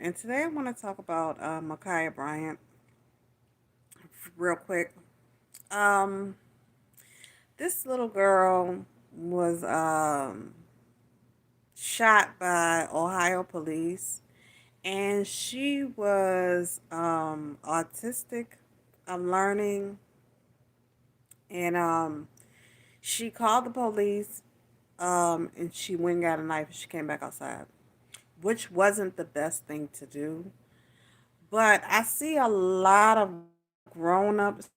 And today I want to talk about Bryant real quick. Um, this little girl was shot by Ohio police, and she was autistic, learning, and she called the police, and she went and got a knife, and she came back outside, which wasn't the best thing to do. But I see a lot of grown-ups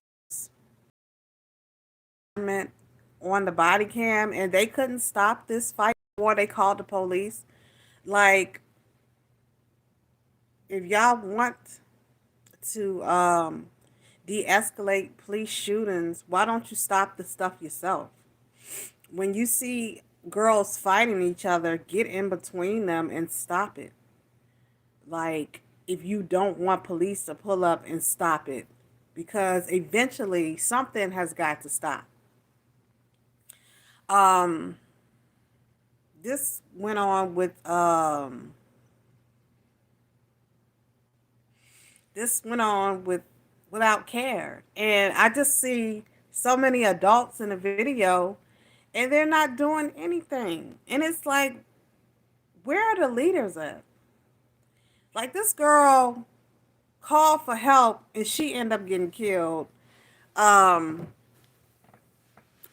on the body cam, and they couldn't stop this fight before they called the police. Like, if y'all want to de-escalate police shootings, why don't you stop the stuff yourself? When you see girls fighting each other, get in between them and stop it. Like, if you don't want police to pull up and stop it, because eventually something has got to stop. Um, this went on with this went on with without care, and I just see so many adults in the video, and they're not doing anything, and it's like, where are the leaders at? Like, this girl called for help, and she ended up getting killed um,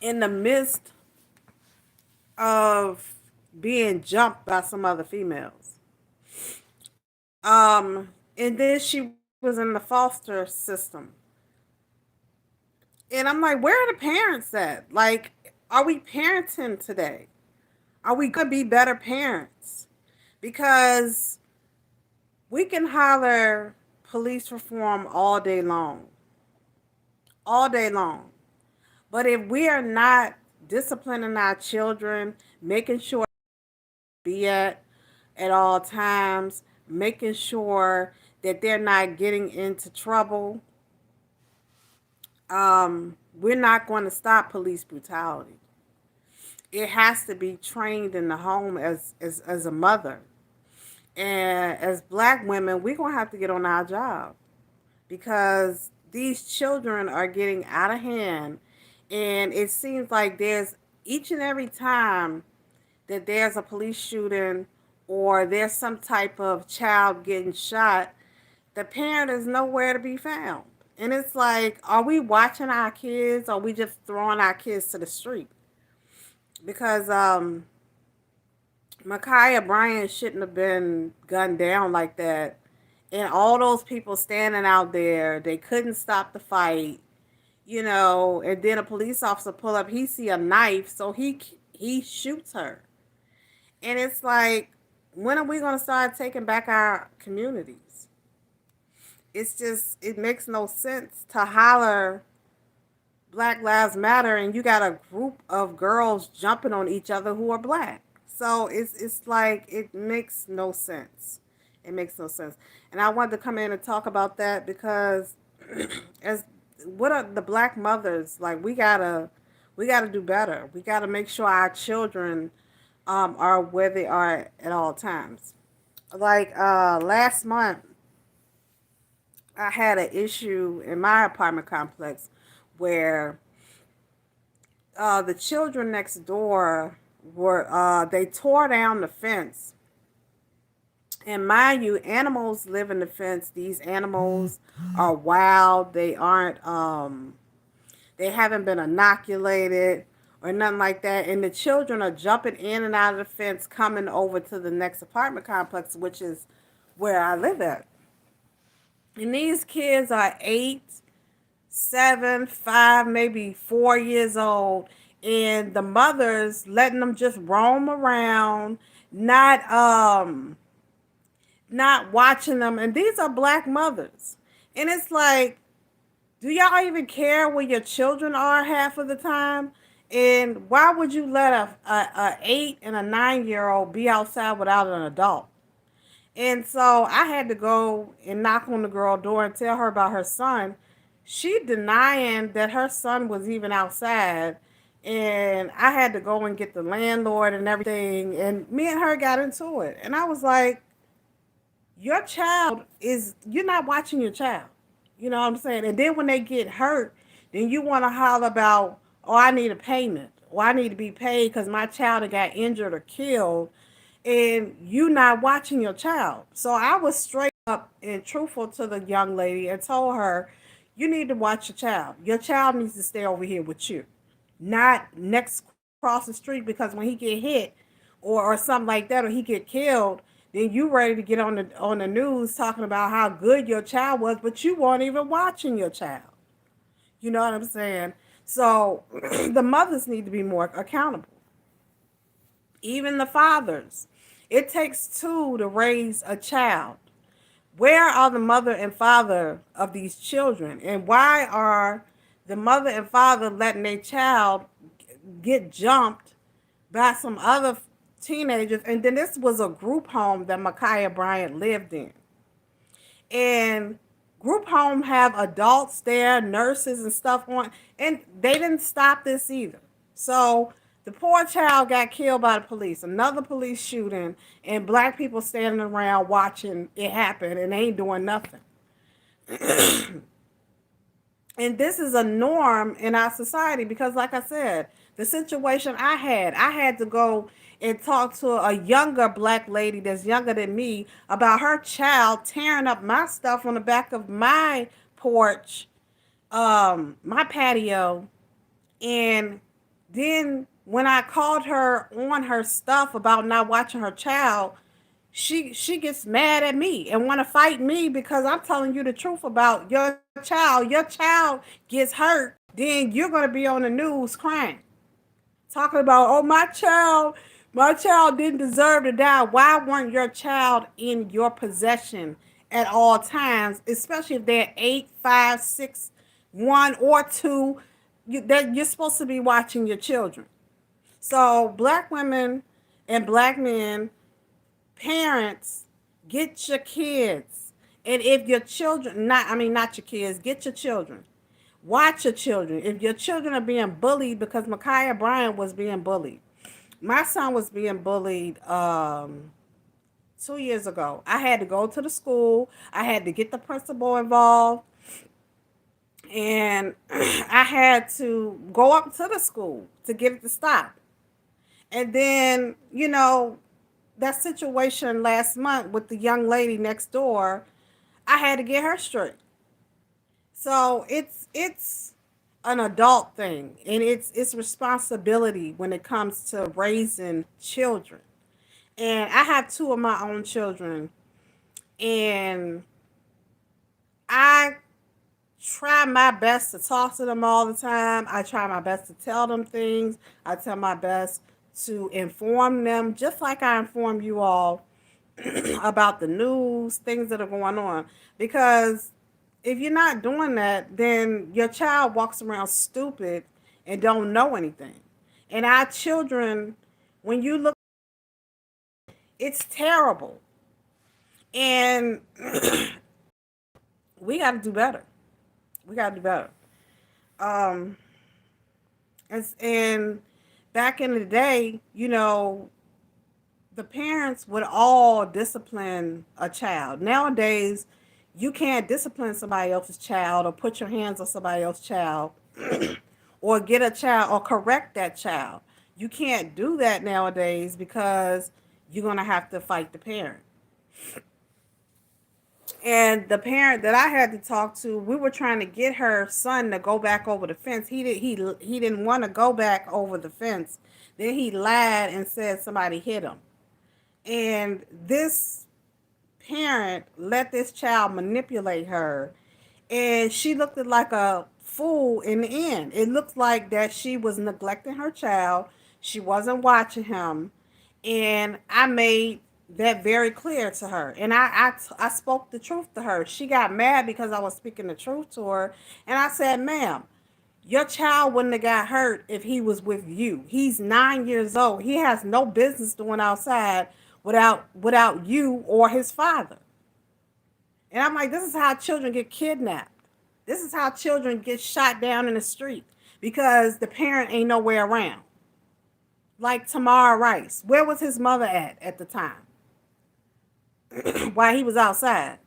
in the midst of being jumped by some other females. And then she was in the foster system. And I'm like, where are the parents at? Like, are we parenting today? Are we going to be better parents? Because we can holler police reform all day long. But if we are not disciplining our children, making sure be at all times, making sure that they're not getting into trouble, we're not going to stop police brutality. It has to be trained in the home as a mother. And as black women, we're going to have to get on our job because these children are getting out of hand. And it seems like there's each and every time that there's a police shooting or there's some type of child getting shot, the parent is nowhere to be found. And it's like, are we watching our kids or are we just throwing our kids to the street? Because Micaiah Bryant shouldn't have been gunned down like that. And all those people standing out there, they couldn't stop the fight, and then a police officer pull up, he see a knife, so he shoots her. And it's like, when are we going to start taking back our communities? It's just, it makes no sense to holler Black Lives Matter and you got a group of girls jumping on each other who are black. So it's like, it makes no sense. It makes no sense. And I wanted to come in and talk about that because as what are the black mothers, like, we gotta do better. We gotta make sure our children are where they are at all times. Like, last month, I had an issue in my apartment complex where the children next door were they tore down the fence. And mind you, animals live in the fence. These animals are wild. They haven't been inoculated or nothing like that. And the children are jumping in and out of the fence, coming over to the next apartment complex, which is where I live at. And these kids are 8, 7, 5, maybe 4 years old. And the mothers letting them just roam around, not not watching them. And these are black mothers. And it's like, do y'all even care where your children are half of the time? And why would you let a 8 and a 9 year old be outside without an adult? And so I had to go and knock on the girl door and tell her about her son. She denying that her son was even outside. And I had to go and get the landlord and everything. And me and her got into it. And I was like, your child is, you're not watching your child. You know what I'm saying? And then when they get hurt, then you want to holler about, oh, I need a payment, or I need to be paid because my child had got injured or killed, and you not watching your child. So I was straight up and truthful to the young lady and told her, you need to watch your child. Your child needs to stay over here with you, not next across the street, because when he get hit or something like that, or he get killed, then you ready to get on the news talking about how good your child was, but you weren't even watching your child. You know what I'm saying? So the mothers need to be more accountable. Even the fathers. It takes two to raise a child. Where are the mother and father of these children? And why are the mother and father letting their child get jumped by some other teenagers? And then this was a group home that Micaiah Bryant lived in. And group home have adults there, nurses and stuff on, and they didn't stop this either. So the poor child got killed by the police, another police shooting, and black people standing around watching it happen and they ain't doing nothing. And this is a norm in our society because, like I said, the situation I had to go and talk to a younger black lady that's younger than me about her child tearing up my stuff on the back of my porch, my patio. And then when I called her on her stuff about not watching her child, she gets mad at me and want to fight me because I'm telling you the truth about your child. Your child gets hurt, then you're going to be on the news crying, talking about, oh, my child didn't deserve to die. Why weren't your child in your possession at all times, especially if they're 8, 5, 6, 1 or 2? You're supposed to be watching your children. So black women and black men, parents, get your kids. And if your children, not your kids, get your children. Watch your children. If your children are being bullied, because Micaiah Bryant was being bullied. My son was being bullied 2 years ago. I had to go to the school. I had to get the principal involved. And I had to go up to the school to get it to stop. And then, that situation last month with the young lady next door, I had to get her straight. So it's an adult thing, and it's responsibility when it comes to raising children. And I have two of my own children, and I try my best to talk to them all the time. I try my best to tell them things. I try my best to inform them, just like I inform you all about the news, things that are going on. Because if you're not doing that, then your child walks around stupid and don't know anything. And our children, when you look, it's terrible. And we got to do better. We got to do better. Um, and back in the day, the parents would all discipline a child. Nowadays, you can't discipline somebody else's child or put your hands on somebody else's child or get a child or correct that child. You can't do that nowadays because you're going to have to fight the parent. And the parent that I had to talk to, we were trying to get her son to go back over the fence. He didn't want to go back over the fence. Then he lied and said somebody hit him. And this parent let this child manipulate her, and she looked like a fool in the end. It looked like that she was neglecting her child. She wasn't watching him. And I made that very clear to her. And I spoke the truth to her. She got mad because I was speaking the truth to her. And I said, ma'am, your child wouldn't have got hurt if he was with you. He's 9 years old. He has no business doing outside without you or his father. And I'm like, this is how children get kidnapped. This is how children get shot down in the street because the parent ain't nowhere around. Like Tamar Rice. Where was his mother at the time? while he was outside.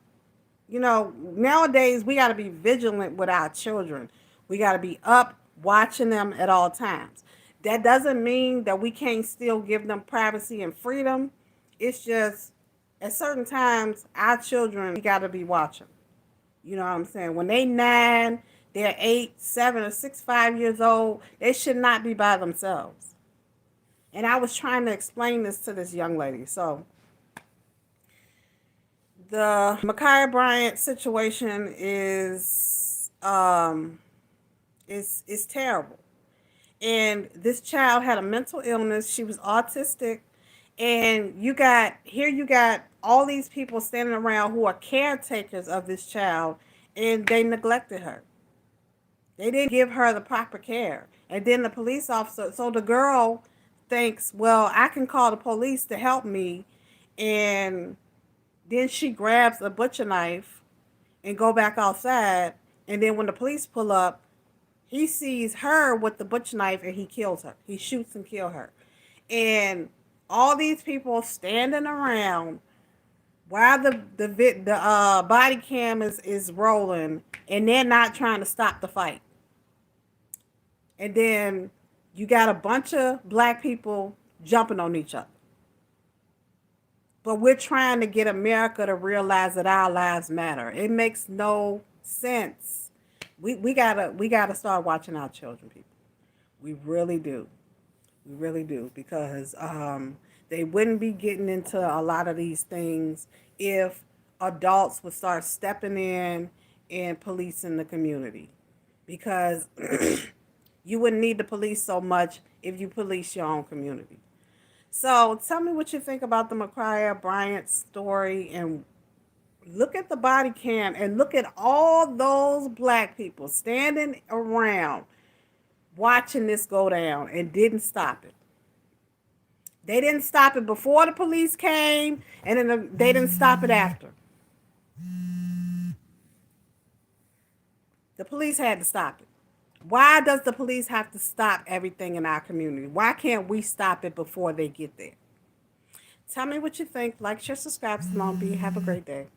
You know, nowadays we got to be vigilant with our children. We got to be up watching them at all times. That doesn't mean that we can't still give them privacy and freedom. It's just at certain times our children we got to be watching. You know what I'm saying? When they 9, they're 8, 7, or 6, 5 years old. They should not be by themselves. And I was trying to explain this to this young lady. So the Ma'Khia Bryant situation is terrible. And this child had a mental illness. She was autistic, and you got all these people standing around who are caretakers of this child, and they neglected her. They didn't give her the proper care. And then the police officer, so the girl thinks, well, I can call the police to help me, and then she grabs a butcher knife and go back outside. And then when the police pull up, he sees her with the butcher knife and he kills her. He shoots and kills her. And all these people standing around while the body cam is rolling, and they're not trying to stop the fight. And then you got a bunch of black people jumping on each other. But we're trying to get America to realize that our lives matter. It makes no sense. We gotta start watching our children, people. We really do. We really do, because they wouldn't be getting into a lot of these things if adults would start stepping in and policing the community. Because you wouldn't need the police so much if you police your own community. So tell me what you think about the Ma'Khia Bryant story, and look at the body cam and look at all those black people standing around watching this go down and didn't stop it. They didn't stop it before the police came, and then they didn't stop it after. The police had to stop it. Why does the police have to stop everything in our community? Why can't we stop it before they get there? Tell me what you think. Like, share, subscribe. Salon B. Have a great day.